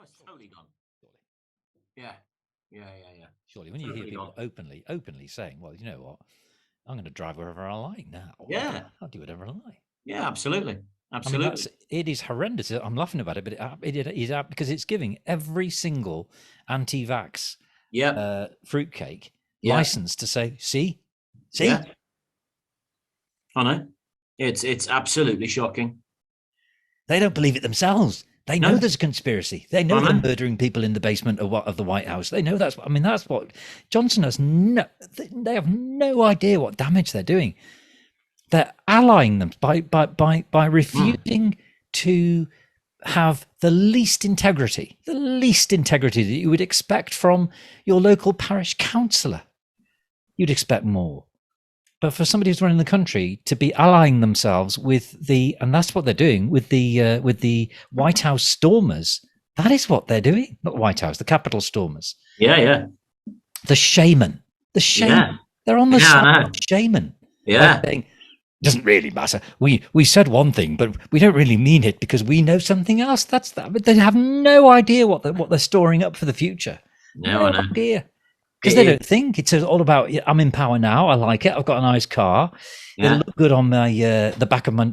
Oh, it's totally gone. Yeah. Surely, when you hear people openly saying, "Well, you know what, I'm going to drive wherever I like now. Yeah, I'll do whatever I like." Yeah, absolutely. I mean, it is horrendous. I'm laughing about it, but it is because it's giving every single anti-vax fruitcake license to say, see. Yeah. I know. It's absolutely shocking. They don't believe it themselves. They know there's a conspiracy. They know they're murdering people in the basement of the White House. They know that's what Johnson has. They have no idea what damage they're doing. They're allying them by refusing to have the least integrity that you would expect from your local parish councillor. You'd expect more. But for somebody who's running the country to be allying themselves with and that's what they're doing with the White House stormers. That is what they're doing. Not the White House, the Capitol stormers. Yeah. The shaman. Yeah. They're on the side of the shaman. Yeah. It doesn't really matter. We said one thing, but we don't really mean it because we know something else. That's that. But they have no idea what they're storing up for the future. No idea. Because they don't think it's all about. I'm in power now. I like it. I've got a nice car. It'll look good on my the back of my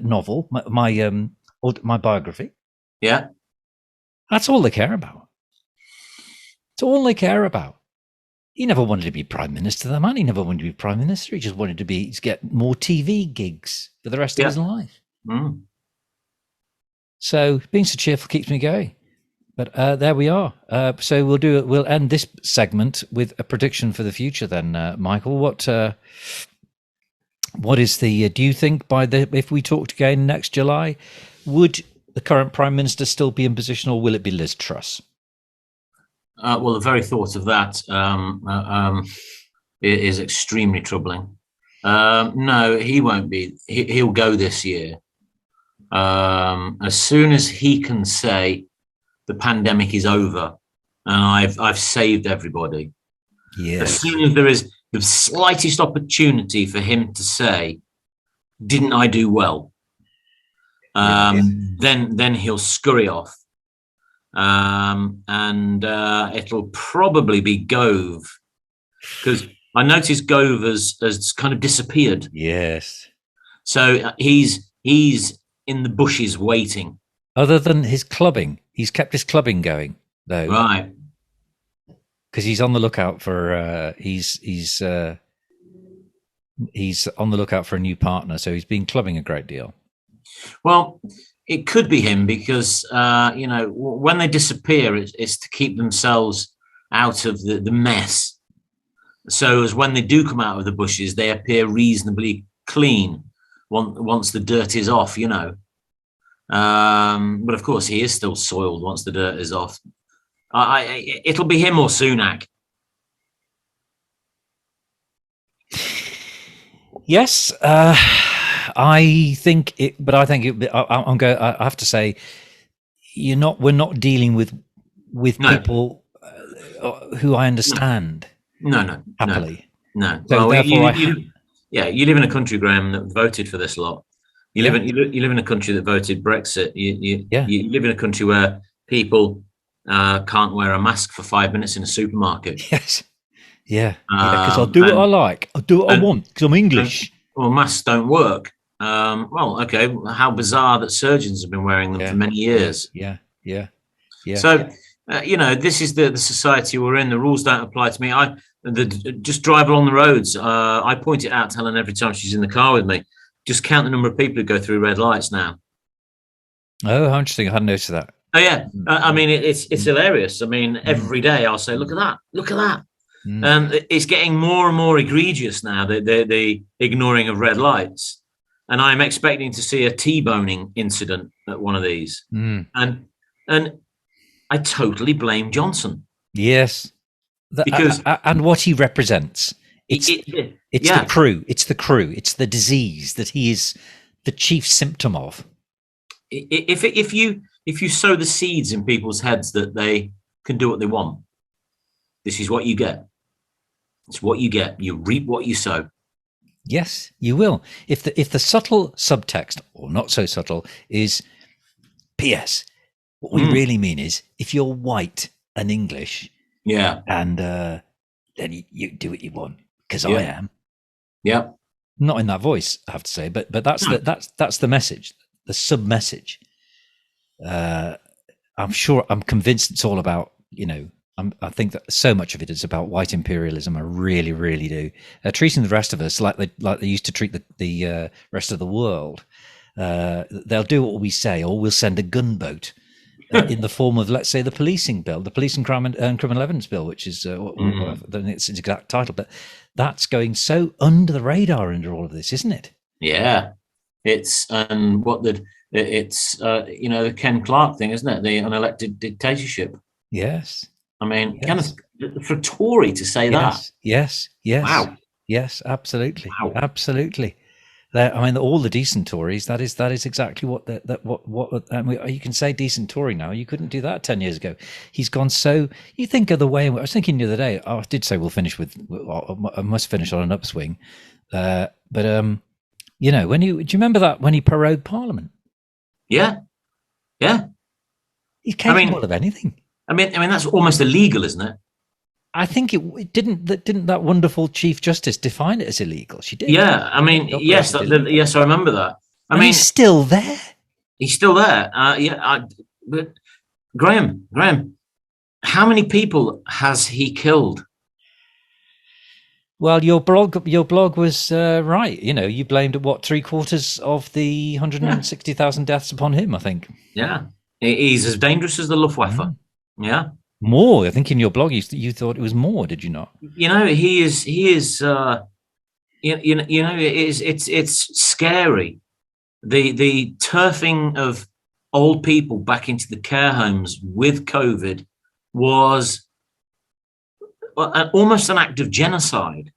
novel, my biography. Yeah, that's all they care about. It's all they care about. He never wanted to be prime minister. The man, he never wanted to be prime minister. He just wanted to get more TV gigs for the rest of his life. So being so cheerful keeps me going. But there we are. So we'll end this segment with a prediction for the future. Then, Michael, what is the? Do you think if we talked again next July, would the current prime minister still be in position, or will it be Liz Truss? Well, the very thought of that is extremely troubling. No, he won't be. He'll go this year. As soon as he can say the pandemic is over and I've saved everybody. Yes. As soon as there is the slightest opportunity for him to say, "Didn't I do well?" Then he'll scurry off. And it'll probably be Gove, because I noticed Gove has kind of disappeared. Yes. So he's in the bushes waiting. Other than his clubbing, he's kept his clubbing going though. Right. Because he's on the lookout for he's on the lookout for a new partner, so he's been clubbing a great deal. Well, it could be him because when they disappear, it's to keep themselves out of the mess. So as when they do come out of the bushes, they appear reasonably clean once the dirt is off. But of course, he is still soiled once the dirt is off. It'll be him or Sunak. Yes, I think it. But I think I have to say, we're not dealing with people who I understand. No. Happily. No. So well, therefore, you live in a country, Graham, that voted for this lot. You live in a country that voted Brexit. You live in a country where people can't wear a mask for 5 minutes in a supermarket. Yes. Yeah. Because I'll do what I like. I'll do what I want because I'm English. Well, masks don't work. Okay. How bizarre that surgeons have been wearing them for many years. Yeah. So, this is the society we're in. The rules don't apply to me. Just drive along the roads. I point it out to Helen every time she's in the car with me. Just count the number of people who go through red lights now. Oh, how interesting. I hadn't noticed that. Oh, yeah. I mean, it's hilarious. I mean, every day I'll say, look at that. And it's getting more and more egregious now, the ignoring of red lights. And I'm expecting to see a T-boning incident at one of these. And I totally blame Johnson. Yes. Because and what he represents. It's the crew. It's the crew. It's the disease that he is the chief symptom of. If you sow the seeds in people's heads that they can do what they want, this is what you get. It's what you get. You reap what you sow. Yes, you will. If the subtle subtext, or not so subtle, is P.S. What we really mean is, if you're white and English, and then you do what you want, because I am. Yeah. Not in that voice, I have to say, but that's the message, the sub message. I'm convinced it's all about, I think that so much of it is about white imperialism. I really, really do. Treating the rest of us like they used to treat the rest of the world. They'll do what we say, or we'll send a gunboat in the form of, let's say, the policing bill, the Police and Criminal Evidence Bill, which is its exact title. But that's going so under the radar under all of this, isn't it? Yeah, it's the Ken Clarke thing, isn't it? The unelected dictatorship. Yes. I mean, yes. For a Tory to say that. Yes. Wow. Yes, absolutely. Wow. Absolutely. I mean, all the decent Tories. That is exactly what you can say. Decent Tory now. You couldn't do that 10 years ago. He's gone so. You think of the way. I was thinking the other day. I did say I must finish on an upswing. But do you remember that when he prorogued Parliament? Yeah. He's capable of anything. I mean that's almost illegal, isn't it? I think it didn't that wonderful Chief Justice define it as illegal? She did. Yeah, I mean, yes, yes, I remember that. I mean, he's still there. He's still there. But Graham, how many people has he killed? Well, your blog was right. You blamed 3/4 of the 160,000 deaths upon him, I think. Yeah, he's as dangerous as the Luftwaffe. Yeah. More, I think in your blog you thought it was more, did you not? He is. It's scary. The turfing of old people back into the care homes with COVID was almost an act of genocide.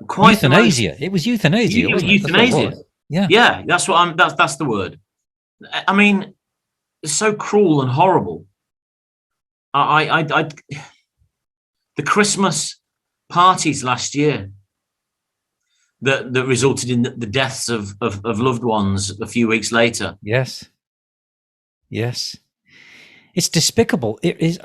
Quite euthanasia. It was euthanasia. It was euthanasia. Yeah. That's what that's the word. I mean, it's so cruel and horrible. The Christmas parties last year that resulted in the deaths of loved ones a few weeks later. Yes. It's despicable. It is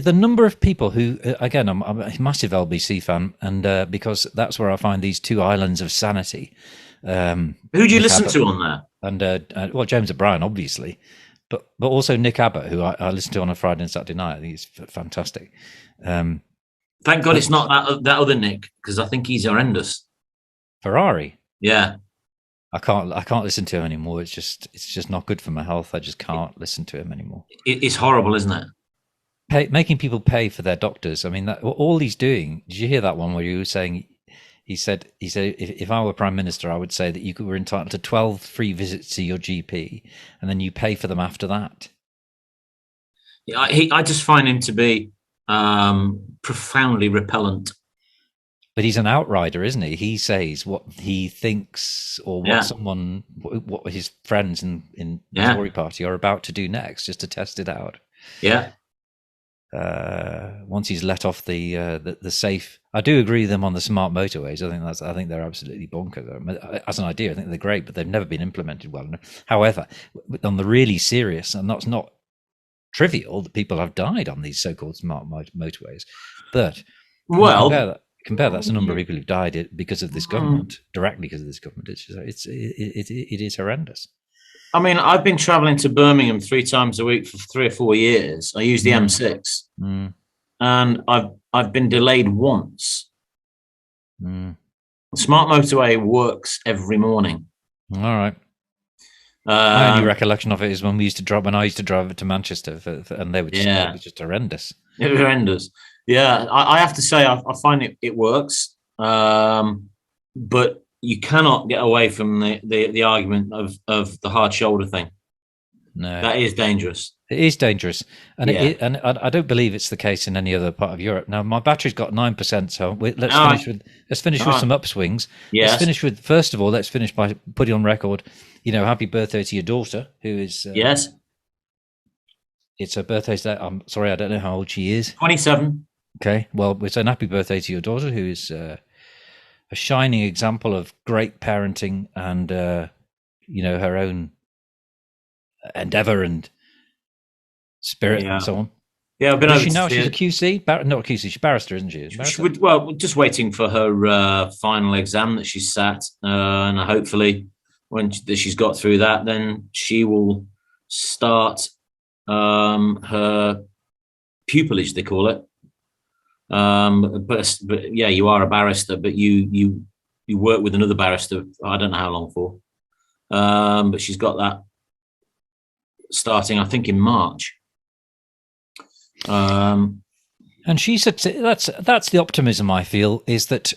the number of people who, again, I'm a massive LBC fan, and because that's where I find these two islands of sanity. Who do you listen to on there? And James O'Brien, obviously. But also Nick Abbott, who I listen to on a Friday and Saturday night. I think he's fantastic. Thank God it's not that other Nick, because I think he's horrendous. Ferrari. Yeah. I can't listen to him anymore. It's just not good for my health. I just can't listen to him anymore. It's horrible, isn't it? Making people pay for their doctors. I mean, all he's doing. Did you hear that one where you were saying? He said, if I were Prime Minister, I would say that you were entitled to 12 free visits to your GP, and then you pay for them after that. Yeah, I just find him to be profoundly repellent. But he's an outrider, isn't he? He says what he thinks, or what his friends in the Tory party are about to do next, just to test it out. Yeah. Once he's let off the safe, I do agree with them on the smart motorways. I think they're absolutely bonkers. As an idea, I think they're great, but they've never been implemented well enough. However, on the really serious, and that's not trivial, that people have died on these so-called smart motorways. But compare that's the number of people who've died because of this government, directly because of this government. It is horrendous. I mean, I've been traveling to Birmingham 3 times a week for 3 or 4 years. I use the M6, and I've been delayed once. The smart motorway works every morning. All right. My only recollection of it is when I used to drive it to Manchester, and they were just horrendous. It was horrendous. Yeah, I have to say I find it works, but you cannot get away from the argument of the hard shoulder thing. No, that is dangerous. It is dangerous, and and I don't believe it's the case in any other part of Europe. Now, my battery's got 9%, so let's finish with some upswings. Yes. Let's finish by putting on record, happy birthday to your daughter, who is yes. It's her birthday today. I'm sorry, I don't know how old she is. 27. Okay, well, we're saying happy birthday to your daughter, who is a shining example of great parenting and her own endeavour and spirit and so on. Yeah, I've been Is over she to now? see She's a it. QC, not a QC. She's a barrister, isn't she? She would, well, just waiting for her final exam that she's sat, and hopefully, when she's got through that, then she will start her pupillage, they call it. But yeah, you are a barrister, but you work with another barrister. I don't know how long for, but she's got that starting, I think, in March. And she said that's the optimism I feel, is that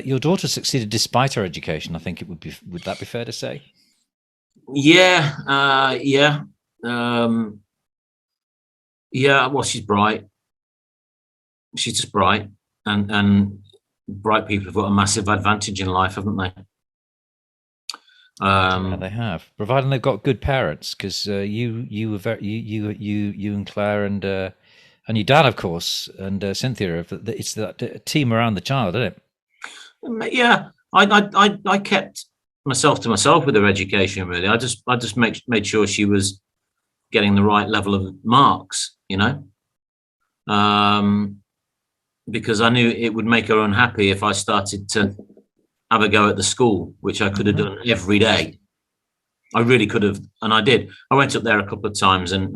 your daughter succeeded despite her education. I think would that be fair to say? Yeah, yeah, yeah. Well, she's bright. She's just bright, and bright people have got a massive advantage in life, haven't they? Yeah, they have, providing they've got good parents. Because you were very you and Claire and your dad, of course, and Cynthia. It's that team around the child, isn't it? Yeah, I kept myself to myself with her education. Really, I just made sure she was getting the right level of marks. Because I knew it would make her unhappy if I started to have a go at the school, which I could have done every day. I really could have, and I did. I went up there a couple of times and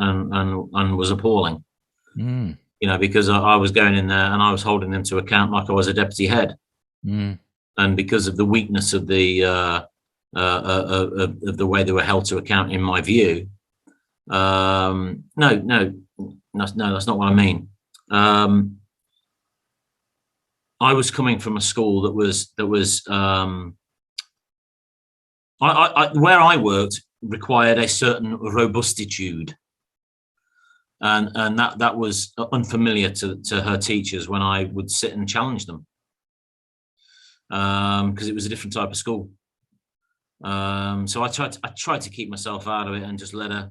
was appalling. Because I was going in there and I was holding them to account like I was a deputy head, and because of the weakness of the way they were held to account, in my view. No, that's not what I mean. I was coming from a school that was where I worked required a certain robustitude, and that was unfamiliar to her teachers when I would sit and challenge them, because it was a different type of school. So I tried to keep myself out of it and just let her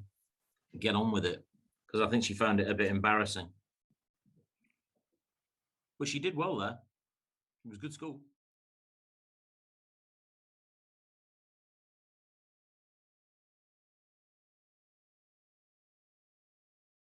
get on with it, because I think she found it a bit embarrassing. But she did well there. It was a good school.